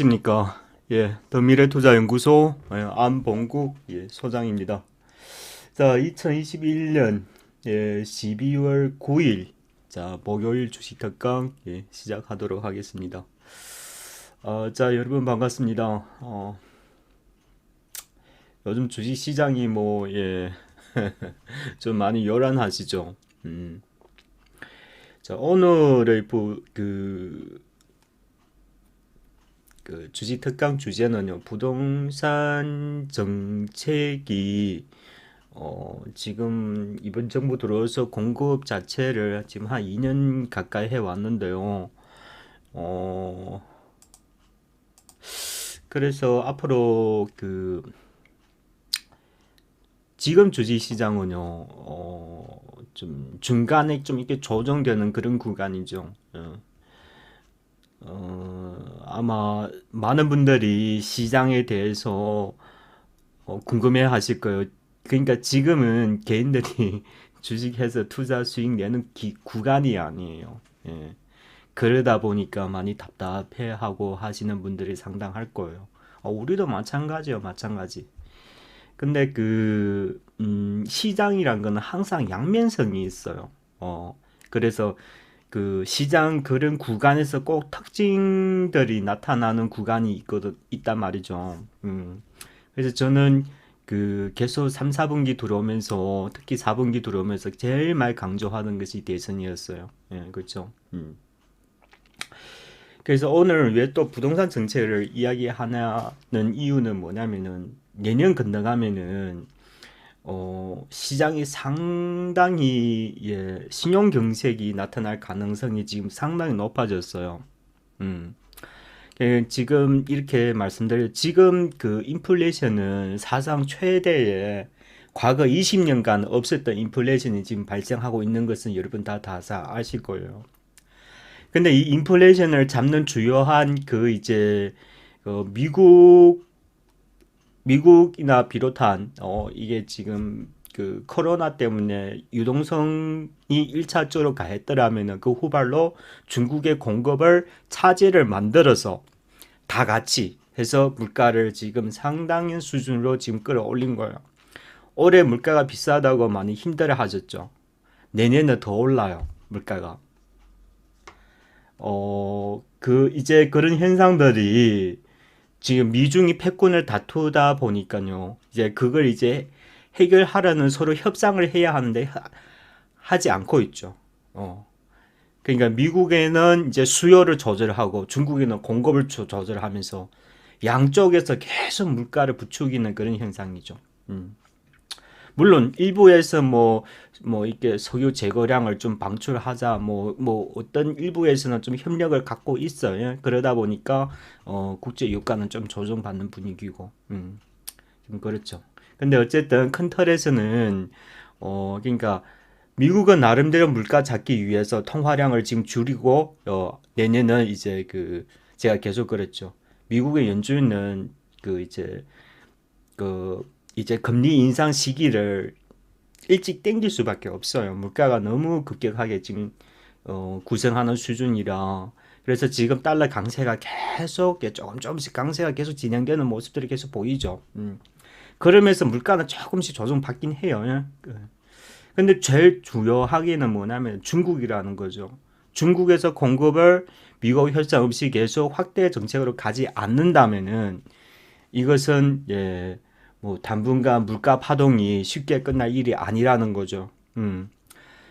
안녕하십니까. 더 미래투자연구소 안봉국 소장입니다. 자, 2021년 12월 9일 자, 목요일 주식 특강 시작하도록 하겠습니다. 자, 여러분 반갑습니다. 요즘 주식 시장이 좀 많이 요란하시죠. 자, 오늘의 그 주식 특강 주제는요, 부동산 정책이 지금 이번 정부 들어서 공급 자체를 지금 한 2년 가까이 해 왔는데요. 어, 그래서 앞으로 지금 주식 시장은요, 좀 중간에 좀 이렇게 조정되는 그런 구간이죠. 아마 많은 분들이 시장에 대해서 궁금해 하실 거예요. 그러니까 지금은 개인들이 주식해서 투자 수익 내는 구간이 아니에요. 예. 그러다 보니까 많이 답답해 하고 하시는 분들이 상당할 거예요. 우리도 마찬가지요, 마찬가지. 근데 시장이란 거는 항상 양면성이 있어요. 그래서 그 시장 그런 구간에서 꼭 특징들이 나타나는 구간이 있단 말이죠. 그래서 저는 계속 3, 4분기 들어오면서 특히 4분기 들어오면서 제일 많이 강조하는 것이 대선이었어요. 예, 그렇죠. 그래서 오늘 왜 또 부동산 정책을 이야기하는 이유는 뭐냐면은 내년 건너가면은 시장이 상당히 신용 경색이 나타날 가능성이 지금 상당히 높아졌어요. 음. 지금 이렇게 말씀드려 지금 인플레이션은 사상 최대의 과거 20년간 없었던 인플레이션이 지금 발생하고 있는 것은 여러분 다 아실 거예요. 근데 이 인플레이션을 잡는 주요한 미국이나 비롯한 이게 지금 코로나 때문에 유동성이 1차적으로 가했더라면은 그 후발로 중국의 공급을 차질을 만들어서 다 같이 해서 물가를 지금 상당한 수준으로 지금 끌어올린 거예요. 올해 물가가 비싸다고 많이 힘들어 하셨죠. 내년에 더 올라요, 물가가. 이제 그런 현상들이 지금 미중이 패권을 다투다 보니까요. 이제 그걸 이제 해결하려는 서로 협상을 해야 하는데 하지 않고 있죠. 그러니까 미국에는 이제 수요를 조절하고 중국에는 공급을 조절하면서 양쪽에서 계속 물가를 부추기는 그런 현상이죠. 물론 일부에서 이렇게 석유 제거량을 좀 방출하자 어떤 일부에서는 좀 협력을 갖고 있어요. 그러다 보니까 국제 유가는 좀 조정받는 분위기고 좀 그렇죠. 근데 어쨌든 큰 틀에서는 그러니까 미국은 나름대로 물가 잡기 위해서 통화량을 지금 줄이고 내년은 이제 제가 계속 그랬죠. 미국의 연준은 이제 이제 금리 인상 시기를 일찍 당길 수밖에 없어요. 물가가 너무 급격하게 지금 구성하는 수준이라. 그래서 지금 달러 강세가 계속 조금씩 강세가 계속 진행되는 모습들이 계속 보이죠. 그러면서 물가는 조금씩 조정받긴 해요. 예. 근데 제일 중요하게는 뭐냐면 중국이라는 거죠. 중국에서 공급을 미국 협상 없이 계속 확대 정책으로 가지 않는다면은 이것은 당분간 물가 파동이 쉽게 끝날 일이 아니라는 거죠.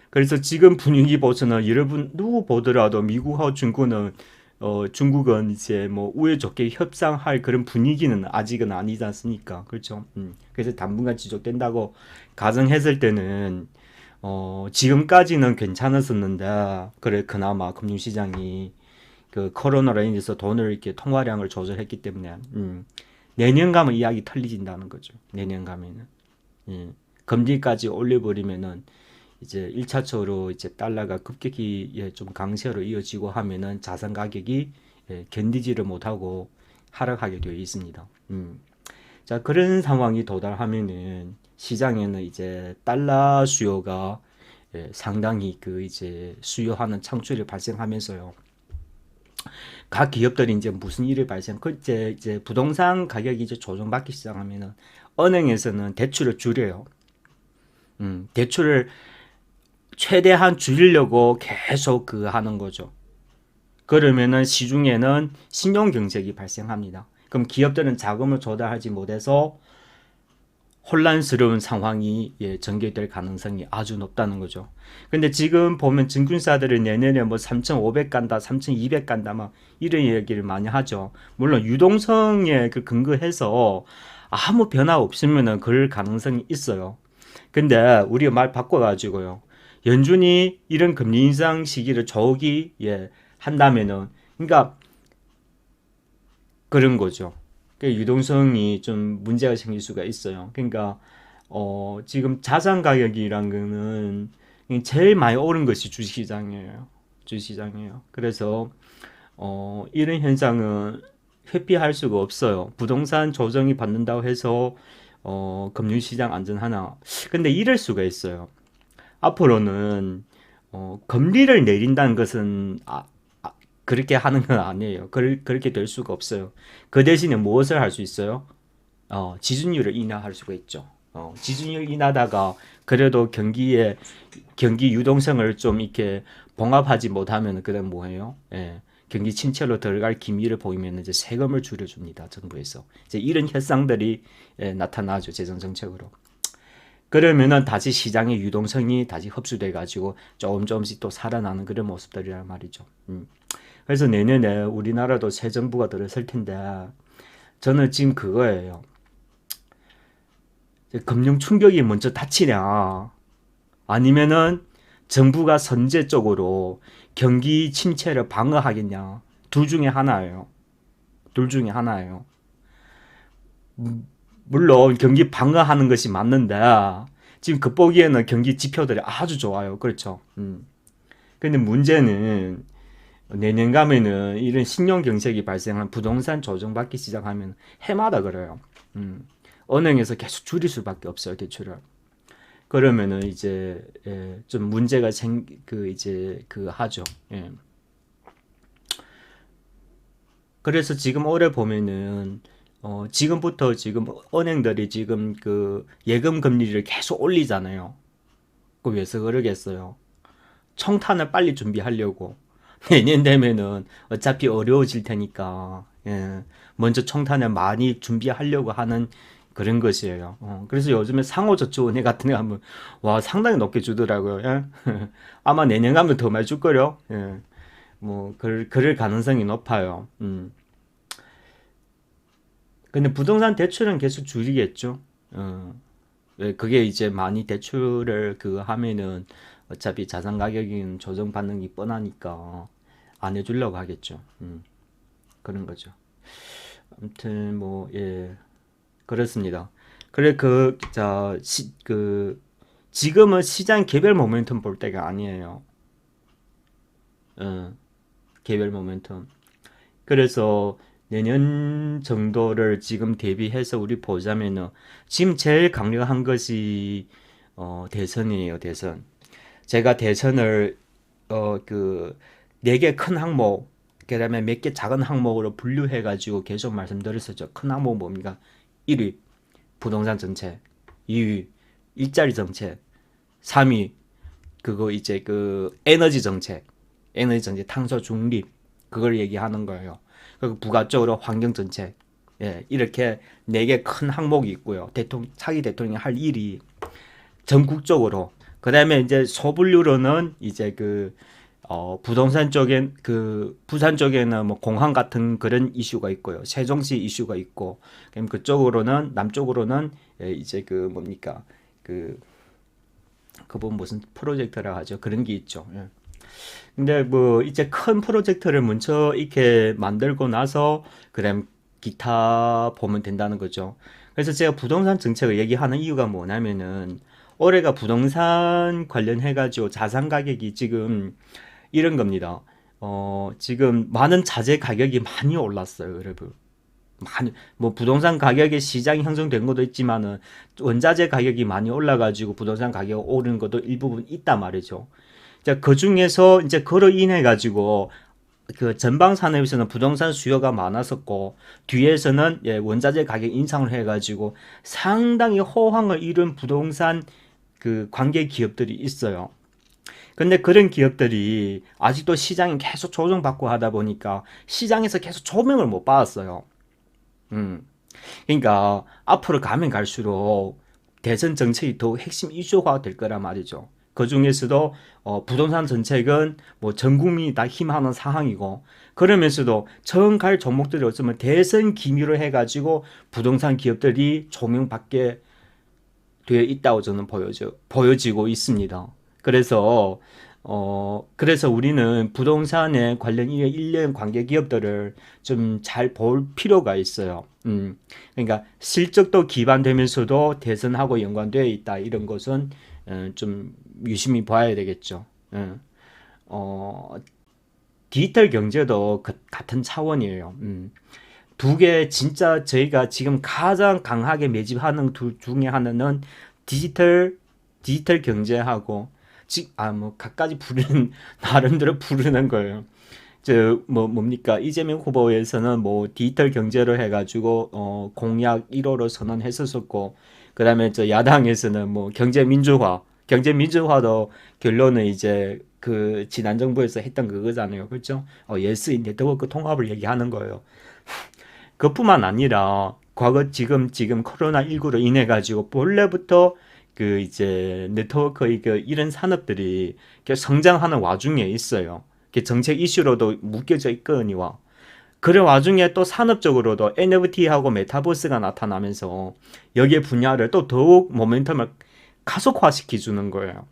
그래서 지금 분위기 보서는 여러분 누구 보더라도 미국하고 중국은 이제 우애 좋게 협상할 그런 분위기는 아직은 아니지 않습니까? 그렇죠. 그래서 당분간 지속된다고 가정했을 때는 지금까지는 괜찮았었는데 그래 그나마 금융시장이 코로나로 인해서 돈을 이렇게 통화량을 조절했기 때문에 내년 가면 이야기 틀리진다는 거죠. 내년 가면은 금리까지 올려버리면은 이제 1차적으로 이제 달러가 급격히 좀 강세로 이어지고 하면은 자산 가격이 견디지를 못하고 하락하게 되어 있습니다. 자, 그런 상황이 도달하면은 시장에는 이제 달러 수요가 상당히 이제 수요하는 창출이 발생하면서요. 각 기업들이 이제 무슨 일이 발생, 그 이제 부동산 가격이 이제 조정받기 시작하면은 은행에서는 대출을 줄여요. 대출을 최대한 줄이려고 계속 그 하는 거죠. 그러면은 시중에는 신용 경색이 발생합니다. 그럼 기업들은 자금을 조달하지 못해서 혼란스러운 상황이 전개될 가능성이 아주 높다는 거죠. 근데 지금 보면 증권사들이 내년에 뭐 3,500 간다, 3,200 간다, 막 이런 얘기를 많이 하죠. 물론 유동성에 그 근거해서 아무 변화 없으면은 그럴 가능성이 있어요. 근데 우리가 말 바꿔가지고요. 연준이 이런 금리 인상 시기를 조기 한다면은, 그러니까 그런 거죠. 그 유동성이 좀 문제가 생길 수가 있어요. 그러니까 지금 자산 가격이란 거는 제일 많이 오른 것이 주식시장이에요. 주식시장이에요. 그래서 이런 현상은 회피할 수가 없어요. 부동산 조정이 받는다고 해서 금융시장 안전하나? 근데 이럴 수가 있어요. 앞으로는 금리를 내린다는 것은 그렇게 하는 건 아니에요. 그렇게 될 수가 없어요. 그 대신에 무엇을 할 수 있어요? 지준율을 인하할 수가 있죠. 지준율 인하다가 그래도 경기 유동성을 좀 이렇게 봉합하지 못하면 그다음 뭐예요? 경기 침체로 들어갈 기미를 보이면 이제 세금을 줄여줍니다. 정부에서. 이제 이런 현상들이 나타나죠. 재정 정책으로. 그러면은 다시 시장의 유동성이 다시 흡수돼 가지고 조금씩 또 살아나는 그런 모습들이란 말이죠. 그래서 내년에 우리나라도 새 정부가 들어설 텐데 저는 지금 그거예요. 금융 충격이 먼저 닥치냐 아니면은 정부가 선제적으로 경기 침체를 방어하겠냐, 둘 중에 하나예요. 둘 중에 하나예요. 물론 경기 방어하는 것이 맞는데 지금 겉보기에는 경기 지표들이 아주 좋아요. 그렇죠. 근데 문제는 내년 가면은 이런 신용 경색이 발생한 부동산 조정받기 시작하면 해마다 그래요. 은행에서 계속 줄일 수밖에 없어요, 대출을. 그러면은 이제 좀 문제가 이제 하죠. 그래서 지금 올해 보면은 지금부터 지금 은행들이 지금 그 예금 금리를 계속 올리잖아요. 그 왜서 그러겠어요? 청탄을 빨리 준비하려고. 내년 되면은 어차피 어려워질 테니까 먼저 청탄을 많이 준비하려고 하는 그런 것이에요. 그래서 요즘에 상호저축은행 같은 데 가면 와 상당히 높게 주더라고요. 아마 내년 가면 더 많이 줄 거요. 뭐 그럴 가능성이 높아요. 근데 부동산 대출은 계속 줄이겠죠. 그게 이제 많이 대출을 하면은 어차피 자산 가격이 조정받는 게 뻔하니까 안 해주려고 하겠죠. 그런 거죠. 아무튼 뭐 그렇습니다. 그래 지금은 시장 개별 모멘텀 볼 때가 아니에요. 개별 모멘텀. 그래서 내년 정도를 지금 대비해서 우리 보자면은 지금 제일 강력한 것이 대선이에요. 대선. 제가 대선을 네 개 큰 항목, 그다음에 몇 개 작은 항목으로 분류해 가지고 계속 말씀드렸었죠. 큰 항목 뭡니까? 1위 부동산 정책, 2위 일자리 정책, 3위 그거 이제 에너지 정책, 탄소 중립 그걸 얘기하는 거예요. 그리고 부가적으로 환경 정책, 이렇게 네 개 큰 항목이 있고요. 차기 대통령이 할 일이 전국적으로. 그다음에 이제 소분류로는 이제 부동산 쪽엔 부산 쪽에는 뭐 공항 같은 그런 이슈가 있고요. 세종시 이슈가 있고, 그럼 그쪽으로는 남쪽으로는 이제 뭡니까 그분 무슨 프로젝트라 하죠. 그런 게 있죠. 근데 뭐 이제 큰 프로젝트를 먼저 이렇게 만들고 나서 그다음 기타 보면 된다는 거죠. 그래서 제가 부동산 정책을 얘기하는 이유가 뭐냐면은 올해가 부동산 관련해 가지고 자산 가격이 지금 이런 겁니다. 지금 많은 자재 가격이 많이 올랐어요, 여러분. 뭐 부동산 가격의 시장이 형성된 것도 있지만은 원자재 가격이 많이 올라가지고 부동산 가격 오르는 것도 일부분 있단 말이죠. 자, 그 중에서 이제 그로 인해 가지고 그 전방 산업에서는 부동산 수요가 많았었고 뒤에서는 예, 원자재 가격 인상을 해가지고 상당히 호황을 이룬 부동산 그 관계 기업들이 있어요. 근데 그런 기업들이 아직도 시장이 계속 조정받고 하다 보니까 시장에서 계속 조명을 못 받았어요. 음. 그러니까 앞으로 가면 갈수록 대선 정책이 더 핵심 이슈화 될 거란 말이죠. 그 중에서도 부동산 정책은 뭐 전 국민이 다 힘하는 상황이고 그러면서도 처음 갈 종목들이 어쩌면 대선 기미로 해가지고 부동산 기업들이 조명받게 되어 있다고 저는 보여지고 있습니다. 그래서 그래서 우리는 부동산에 관련 일련 관계 기업들을 좀 잘 볼 필요가 있어요. 그러니까 실적도 기반되면서도 대선하고 연관되어 있다 이런 것은 좀 유심히 봐야 되겠죠. 어, 디지털 경제도 같은 차원이에요. 두 개 진짜 저희가 지금 가장 강하게 매집하는 둘 중에 하나는 디지털 디지털 경제하고 뭐 각가지 부르는 나름대로 부르는 거예요. 저 뭡니까 이재명 후보에서는 뭐 디지털 경제로 해가지고 공약 1호로 선언했었었고 그다음에 저 야당에서는 뭐 경제 민주화도 결론은 이제 그 지난 정부에서 했던 그거잖아요, 그렇죠? 예스 네트워크 통합을 얘기하는 거예요. 그뿐만 아니라 과거 지금 코로나19로 인해 가지고 본래부터 그 이제 네트워크 이런 산업들이 성장하는 와중에 있어요. 정책 이슈로도 묶여져 있거니와 그런 와중에 또 산업적으로도 NFT하고 메타버스가 나타나면서 여기에 분야를 또 더욱 모멘텀을 가속화시켜 주는 거예요.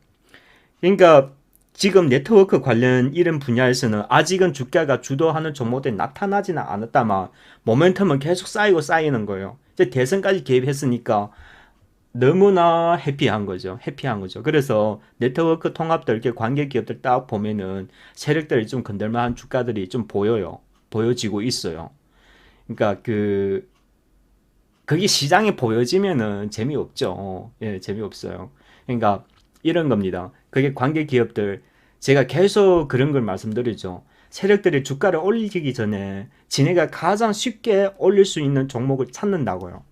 그러니까 지금 네트워크 관련 이런 분야에서는 아직은 주가가 주도하는 종목들이 나타나지는 않았다만 모멘텀은 계속 쌓이고 쌓이는 거예요. 이제 대선까지 개입했으니까 너무나 해피한 거죠. 해피한 거죠. 그래서 네트워크 통합들, 이렇게 관계 기업들 딱 보면은 세력들이 좀 건들만한 주가들이 좀 보여요. 보여지고 있어요. 그러니까 그게 시장에 보여지면은 재미없죠. 예, 재미없어요. 그러니까 이런 겁니다. 그게 관계 기업들 제가 계속 그런 걸 말씀드리죠. 세력들이 주가를 올리기 전에 지네가 가장 쉽게 올릴 수 있는 종목을 찾는다고요.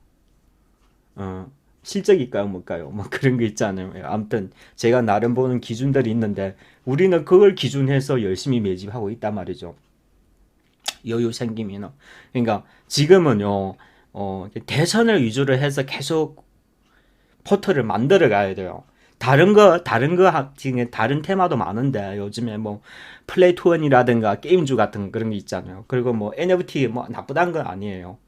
실적일까요, 뭘까요? 뭐 그런 거 있잖아요. 예, 아무튼 제가 나름 보는 기준들이 있는데 우리는 그걸 기준해서 열심히 매집하고 있단 말이죠. 여유 생기면. 그러니까 지금은요, 대선을 위주로 해서 계속 포털을 만들어 가야 돼요. 지금 다른 테마도 많은데 요즘에 뭐 플레이 투원이라든가 게임주 같은 그런 게 있잖아요. 그리고 뭐 NFT 뭐 나쁘다는 건 아니에요.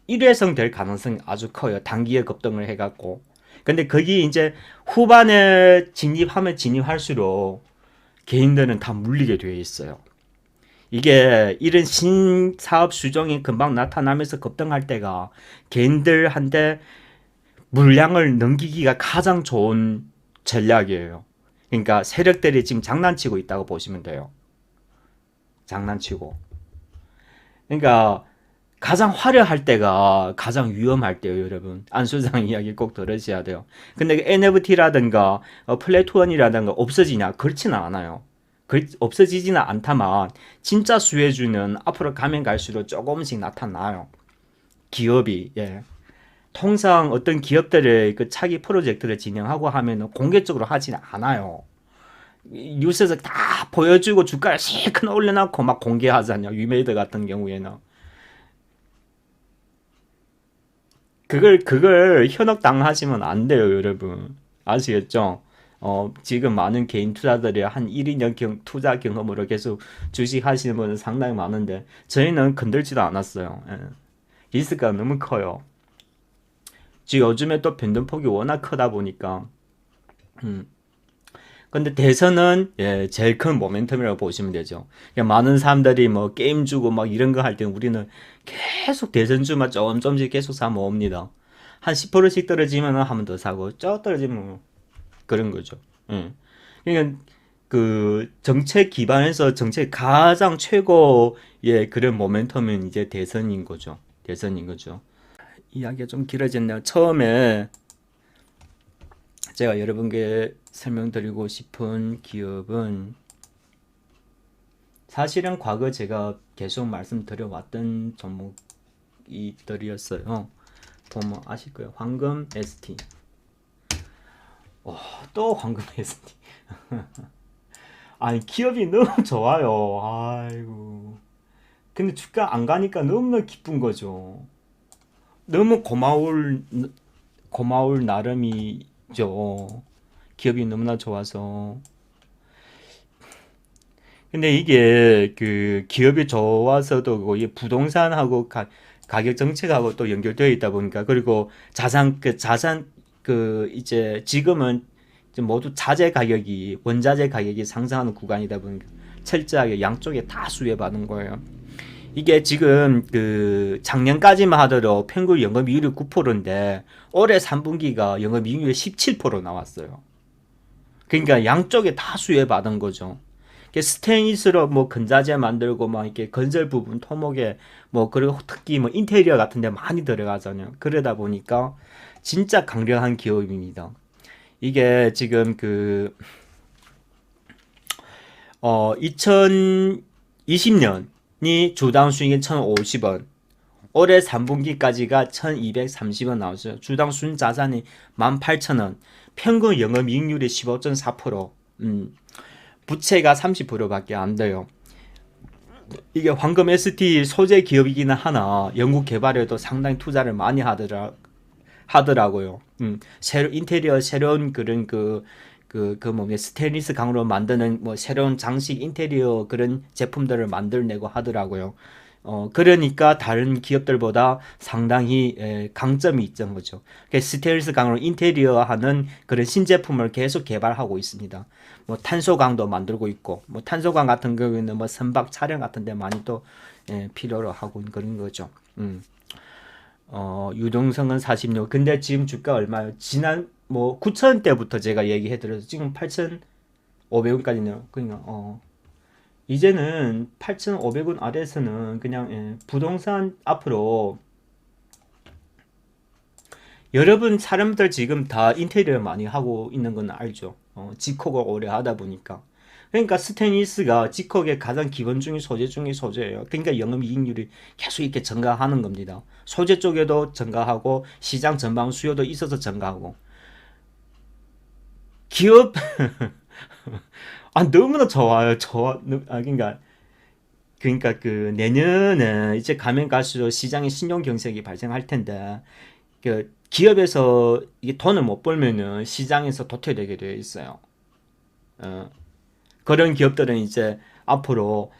일회성 될 가능성이 아주 커요. 단기에 급등을 해갖고. 근데 거기 이제 후반에 진입하면 진입할수록 개인들은 다 물리게 되어 있어요. 이게 이런 신사업 수종이 금방 나타나면서 급등할 때가 개인들한테 물량을 넘기기가 가장 좋은 전략이에요. 그러니까 세력들이 지금 장난치고 있다고 보시면 돼요. 장난치고. 그러니까 가장 화려할 때가 가장 위험할 때요, 여러분. 안 소장 이야기 꼭 들으셔야 돼요. 근데 NFT라든가 플래투원이라든가 없어지냐? 그렇지는 않아요. 없어지지는 않다만 진짜 수혜주는 앞으로 가면 갈수록 조금씩 나타나요. 기업이 예. 통상 어떤 기업들의 그 차기 프로젝트를 진행하고 하면 공개적으로 하지는 않아요. 뉴스에서 다 보여주고 주가를 실컷 올려놓고 막 공개하잖아요. 위메이드 같은 경우에는. 그걸 현혹당하시면 안 돼요, 여러분. 아시겠죠? 지금 많은 개인 투자들이 한 1, 2년 투자 경험으로 계속 주식 하시는 분은 상당히 많은데, 저희는 건들지도 않았어요. 예. 리스크가 너무 커요. 지금 요즘에 또 변동폭이 워낙 크다 보니까, 음. 근데 대선은 예, 제일 큰 모멘텀이라고 보시면 되죠. 그러니까 많은 사람들이 뭐 게임 주고 막 이런 거 할 때 우리는 계속 대선 주만 조금씩 계속 사 모읍니다. 한 10%씩 떨어지면 한 번 더 사고 저 떨어지면 뭐 그런 거죠. 예. 그러니까 그 정책 기반에서 정책 가장 최고의 그런 모멘텀은 이제 대선인 거죠. 대선인 거죠. 이야기가 좀 길어졌네요. 처음에 제가 여러분께 설명드리고 싶은 기업은 사실은 과거 제가 계속 말씀드려왔던 종목이들이었어요. 보면 아실 거예요. 황금 ST. 또 황금 ST. 아니 기업이 너무 좋아요. 아이고. 근데 주가 안 가니까 너무나 기쁜 거죠. 너무 고마울 나름이죠. 기업이 너무나 좋아서. 근데 이게 그 기업이 좋아서도 그거 이 부동산하고 가격 정책하고 또 연결되어 있다 보니까 그리고 자산 그 이제 지금은 이제 모두 원자재 가격이 상승하는 구간이다 보니까 철저하게 양쪽에 다 수혜받은 거예요. 이게 지금 그 작년까지만 하더라도 평균 영업이익률이 9%인데 올해 3분기가 영업이익률이 17% 나왔어요. 그러니까 양쪽에 다 수혜받은 거죠. 스테인리스로 뭐 근자재 만들고 막 이렇게 건설 부분 토목에 뭐 그리고 특히 뭐 인테리어 같은 데 많이 들어가잖아요. 그러다 보니까 진짜 강력한 기업입니다. 이게 지금 2020년이 주당 수익이 1,050원, 올해 3분기까지가 1,230원 나왔어요. 주당 순 자산이 18,000원, 평균 영업이익률이 15.4%, 부채가 30%밖에 안 돼요. 이게 황금 ST 소재 기업이기는 하나 연구 개발에도 상당히 투자를 많이 하더라고요. 인테리어 새로운 그런 스테인리스 강으로 만드는 뭐 새로운 장식 인테리어 그런 제품들을 만들내고 하더라고요. 그러니까 다른 기업들보다 상당히 강점이 있던 거죠. 스테인리스 강으로 인테리어 하는 그런 신제품을 계속 개발하고 있습니다. 뭐 탄소광도 만들고 있고, 뭐 탄소광 같은 경우에는 뭐 선박 촬영 같은 데 많이 또 필요로 하고 그런 거죠. 유동성은 46. 근데 지금 주가 얼마요? 지난 뭐 9,000원대부터 제가 얘기해드려서 지금 8,500원까지네요. 그러니까 이제는 8,500원 아래에서는 그냥 부동산 앞으로 여러분 사람들 지금 다 인테리어 많이 하고 있는 건 알죠. 지콕을 오래 하다 보니까. 그러니까 스테인리스가 지콕의 가장 기본적인 소재 중의 소재예요. 그러니까 영업이익률이 계속 이렇게 증가하는 겁니다. 소재 쪽에도 증가하고 시장 전방 수요도 있어서 증가하고. 기업 너무나 좋아요. 그러니까 그 내년에 이제 가면 갈수록 시장에 신용 경색이 발생할 텐데 그 기업에서 이게 돈을 못 벌면은 시장에서 도태되게 되어 있어요. 그런 기업들은 이제 앞으로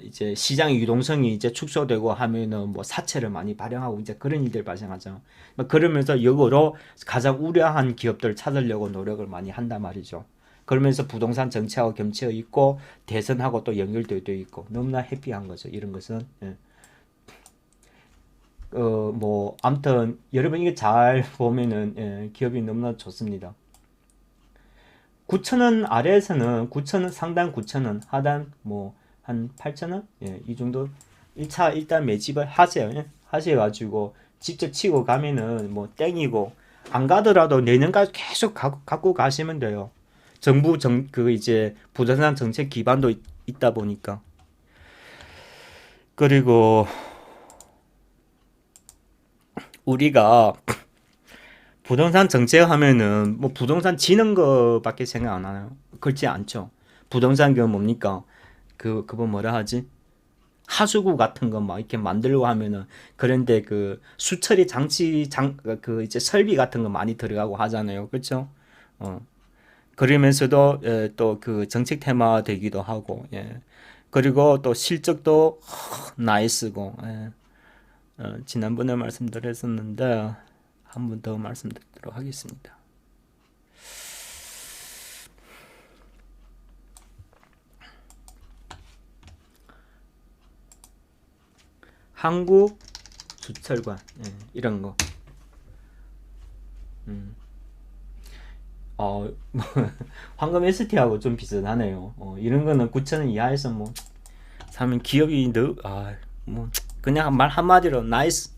이제 시장의 유동성이 이제 축소되고 하면은 뭐 사채를 많이 발행하고 이제 그런 일들 발생하죠. 그러면서 역으로 가장 우려한 기업들을 찾으려고 노력을 많이 한단 말이죠. 그러면서 부동산 정책하고 겹쳐 있고 대선하고 또 연결되어 있고 너무나 해피한 거죠. 이런 것은. 뭐 아무튼 여러분 이게 잘 보면은 기업이 너무나 좋습니다. 9,000원 아래에서는 9,000원 상단 9,000원 하단 뭐 한 8,000원 이 정도 1차 일단 매집을 하세요. 하셔가지고 직접 치고 가면은 뭐 땡이고 안 가더라도 내년까지 계속 갖고 가시면 돼요. 정부 이제 부동산 정책 기반도 있다 보니까. 그리고 우리가 부동산 정책 하면은 뭐 부동산 지는 거밖에 생각 안 하나요? 그렇지 않죠. 부동산 그 뭡니까? 그거 뭐라 하지? 하수구 같은 거 막 이렇게 만들고 하면은 그런데 그 수처리 그 이제 설비 같은 거 많이 들어가고 하잖아요. 그렇죠? 그러면서도 또 그 정책 테마 되기도 하고 그리고 또 실적도 나이스고 지난번에 말씀드렸었는데 한 번 더 말씀드리도록 하겠습니다. 한국 주철관 이런 거. 황금 ST하고 좀 비슷하네요. 이런 거는 9,000원 이하에서 뭐 사면 기업이 뭐 그냥 말 한마디로 나이스.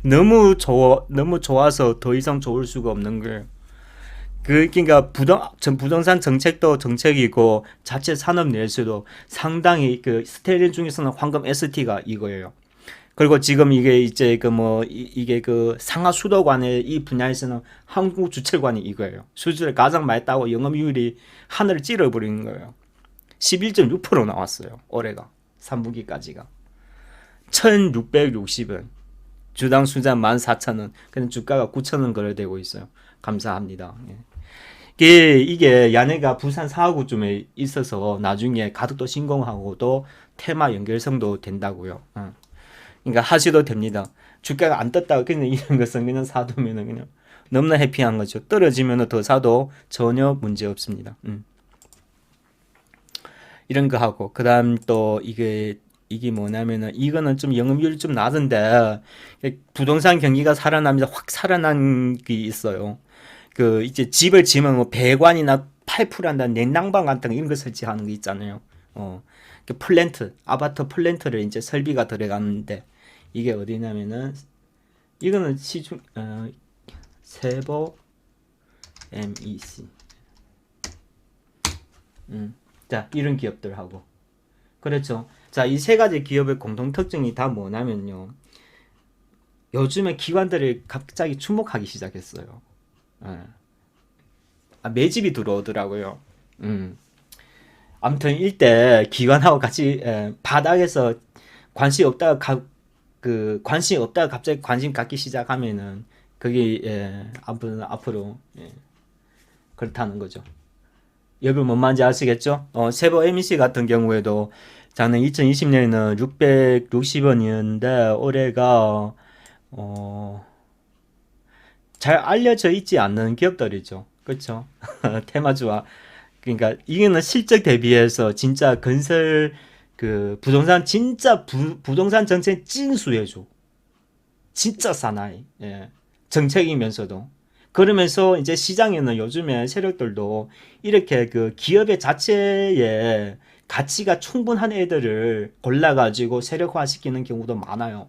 너무 좋아서 더 이상 좋을 수가 없는 거예요. 그러니까 부동산 정책도 정책이고 자체 산업 내에서도 상당히 그 스테린 중에서는 황금 ST가 이거예요. 그리고 지금 이게 이제 그 뭐 이게 그 상하 수도관의 이 분야에서는 한국 주철관이 이거예요. 수주를 가장 많이 따고 영업이율이 하늘을 찌르버리는 거예요. 11.6% 나왔어요. 올해가 3분기까지가 1660원. 주당 수장 14,000원. 근데 주가가 9,000원 거래되고 있어요. 감사합니다. 예. 이게 야내가 부산 사하구쯤에 있어서 나중에 가덕도 신공하고 또 테마 연결성도 된다고요. 그러니까 하셔도 됩니다. 주가가 안 떴다고 그냥 이런 것은 그냥 사두면은 그냥 너무나 해피한 거죠. 떨어지면은 더 사도 전혀 문제 없습니다. 이런 거 하고 그다음 또 이게 뭐냐면은 이거는 좀 영업률이 좀 낮은데 부동산 경기가 살아나면서 확 살아난 게 있어요. 그 이제 집을 지으면 뭐 배관이나 파이프란다 냉난방 같은 거 이런 거 설치하는 거 있잖아요. 그 플랜트 아파트 플랜트를 이제 설비가 들어갔는데 이게 어디냐면은 이거는 시중 세보 MEC 자 이런 기업들하고 그렇죠. 자, 이 세 가지 기업의 공통 특징이 다 뭐냐면요. 요즘에 기관들이 갑자기 주목하기 시작했어요. 예. 매집이 들어오더라고요. 아무튼 일대 기관하고 같이 바닥에서 관심 없다가 관심 없다가 갑자기 관심 갖기 시작하면은 그게 앞으로 그렇다는 거죠. 여러분 뭔 말인지 아시겠죠? 세보 MEC 같은 경우에도 작년 2020년에는 660원이었는데 올해가 잘 알려져 있지 않는 기업들이죠. 그렇죠? 테마주와 그러니까 이거는 실적 대비해서 진짜 건설 그 부동산 진짜 부동산 정책 찐수혜주 진짜 사나이 정책이면서도 그러면서 이제 시장에는 요즘에 세력들도 이렇게 그 기업의 자체에 가치가 충분한 애들을 골라가지고 세력화시키는 경우도 많아요.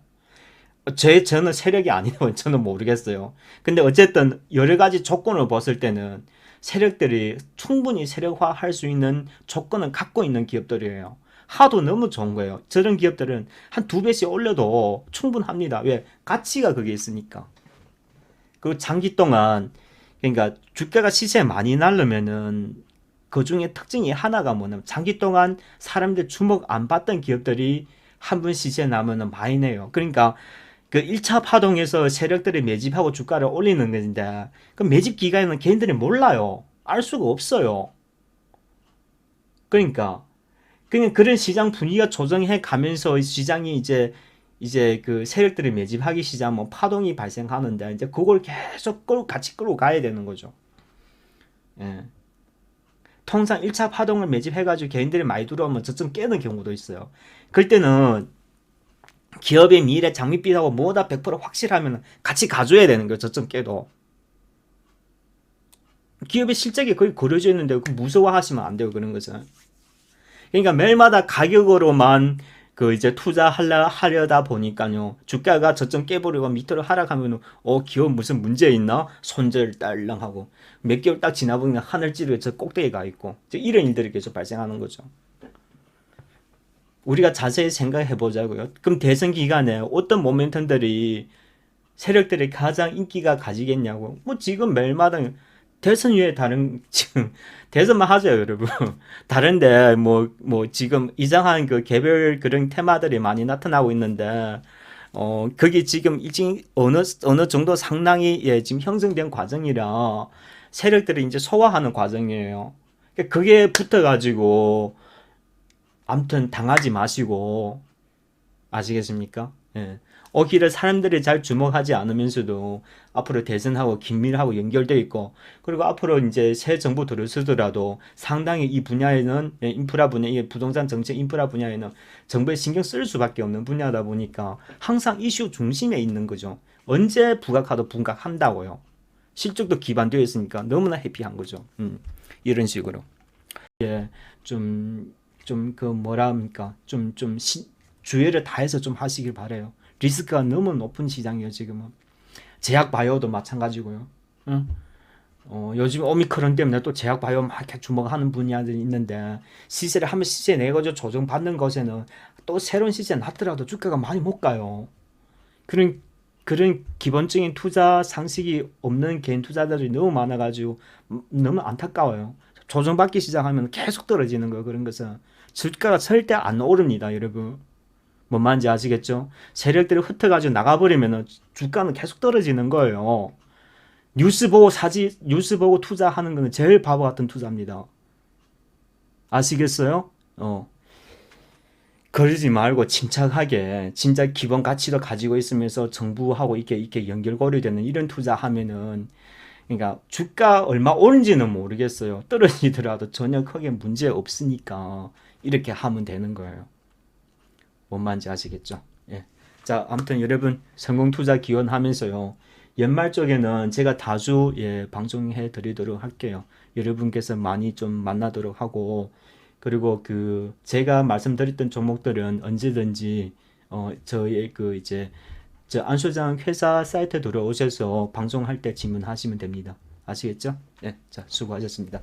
저는 세력이 아니고 저는 모르겠어요. 근데 어쨌든 여러 가지 조건을 봤을 때는 세력들이 충분히 세력화할 수 있는 조건을 갖고 있는 기업들이에요. 하도 너무 좋은 거예요. 저런 기업들은 한 두 배씩 올려도 충분합니다. 왜? 가치가 그게 있으니까. 그리고 장기 동안 그러니까 주가가 시세에 많이 날르면은 그 중에 특징이 하나가 뭐냐면 장기 동안 사람들 주목 안 받던 기업들이 한 번 시세 나면은 많이 내요. 그러니까 그 1차 파동에서 세력들이 매집하고 주가를 올리는 건데 그 매집 기간에는 개인들이 몰라요. 알 수가 없어요. 그러니까 그냥 그런 시장 분위기가 조정해 가면서 시장이 이제 그 세력들이 매집하기 시작하면 뭐 파동이 발생하는데 이제 그걸 계속 같이 끌고 가야 되는 거죠. 예. 통상 1차 파동을 매집해가지고 개인들이 많이 들어오면 저점 깨는 경우도 있어요. 그럴 때는 기업의 미래 장밋빛하고 뭐다 100% 확실하면 같이 가줘야 되는 거예요. 저점 깨도. 기업의 실적이 거의 그려져 있는데 그 무서워하시면 안 돼요. 그런 것은. 그러니까 매일마다 가격으로만 그 이제 투자하려다 보니까요. 주가가 저점 깨버리고 밑으로 하락하면 기업 무슨 문제 있나? 손절 딸랑하고 몇 개월 딱 지나보면 하늘 찌르게 저 꼭대기에 가 있고 이런 일들이 계속 발생하는 거죠. 우리가 자세히 생각해 보자고요. 그럼 대선 기간에 어떤 모멘텀들이 세력들이 가장 인기가 가지겠냐고. 뭐 지금 매일마다 대선 위에 다른 지금 대선만 하죠, 여러분. 다른데 뭐 지금 이상한 그 개별 그런 테마들이 많이 나타나고 있는데 그게 지금 어느 정도 상당히 지금 형성된 과정이라 세력들이 이제 소화하는 과정이에요. 그게 붙어가지고 아무튼 당하지 마시고 아시겠습니까? 예. 오기를 사람들이 잘 주목하지 않으면서도 앞으로 대선하고 긴밀하고 연결되어 있고 그리고 앞으로 이제 새 정부 들어서더라도 상당히 이 분야에는 인프라 분야, 이 부동산 정책 인프라 분야에는 정부에 신경 쓸 수밖에 없는 분야다 보니까 항상 이슈 중심에 있는 거죠. 언제 부각하도 부각한다고요. 실적도 기반되어 있으니까 너무나 해피한 거죠. 이런 식으로. 예, 좀 그 뭐라 합니까? 주의를 다해서 좀 하시길 바래요. 리스크가 너무 높은 시장이에요, 지금은. 제약 바이오도 마찬가지고요. 응? 요즘 오미크론 때문에 또 제약 바이오 막 이렇게 주목하는 분야들이 있는데 시세를 한번 시세 내가지고 조정받는 것에는 또 새로운 시세 났더라도 주가가 많이 못 가요. 그런 그런 기본적인 투자 상식이 없는 개인 투자자들이 너무 많아가지고 너무 안타까워요. 조정받기 시작하면 계속 떨어지는 거예요. 그런 것은 주가가 절대 안 오릅니다, 여러분. 뭔 말인지 아시겠죠? 세력들이 흩어가지고 나가버리면 주가는 계속 떨어지는 거예요. 뉴스 보고 투자하는 거는 제일 바보 같은 투자입니다. 아시겠어요? 그러지 말고 침착하게 진짜 기본 가치도 가지고 있으면서 정부하고 이렇게 연결고리 되는 이런 투자하면은 그러니까 주가 얼마 오른지는 모르겠어요. 떨어지더라도 전혀 크게 문제 없으니까 이렇게 하면 되는 거예요. 뭔 말인지 아시겠죠? 예. 자, 아무튼 여러분 성공 투자 기원하면서요. 연말 쪽에는 제가 다수 방송해 드리도록 할게요. 여러분께서 많이 좀 만나도록 하고 그리고 그 제가 말씀드렸던 종목들은 언제든지 저의 그 이제 저 안소장 회사 사이트에 들어오셔서 방송할 때 질문하시면 됩니다. 아시겠죠? 네, 자, 수고하셨습니다.